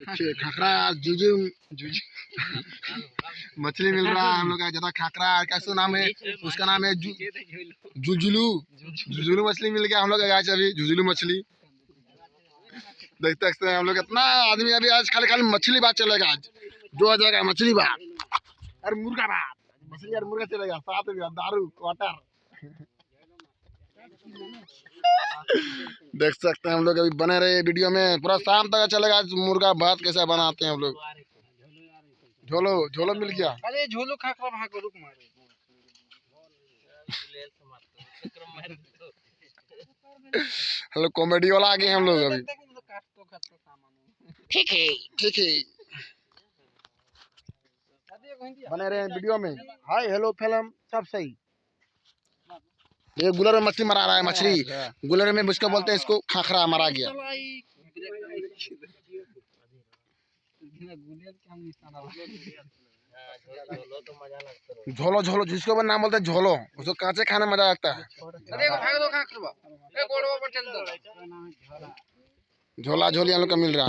देखिए खाखरा जुजू जुजू मछली मिल रहा है हम लोग का। ज्यादा खाखरा कैसा नाम है उसका, नाम है जुजुलू। जुजुलू मछली मिल गया हम लोग का गाय से अभी। जुजुलू मछली देखते देखते हम लोग इतना आदमी अभी आज खाली खाली मछली बात चलेगा। आज जो आ जाएगा मछली बात और मुर्गा बात। मछली और मुर्गा चलेगा साथ में दारू वाटर। देख सकते हैं हम लोग अभी बने रहे वीडियो में, पूरा शाम तक चलेगा। मुर्गा भात कैसे बनाते हैं हम लोग। झोलो झोलो मिल गया। अरे झोलो खाखरा भाग रुक मारे। हम लोग कॉमेडी वाला आ गए हम लोग अभी। ठीक है ठीक है, बने रहे वीडियो में। हाय हेलो फिल्म सब सही। ये गुलर में मछली मरा रहा है। मछली गुलर में मुझको बोलते हैं, इसको खाखरा मारा गया। झोलो झोलो जिसको नाम बोलते हैं झोलो, उसको कांचे खाने में मजा लगता है। झोला झोली हम लोग का मिल रहा है।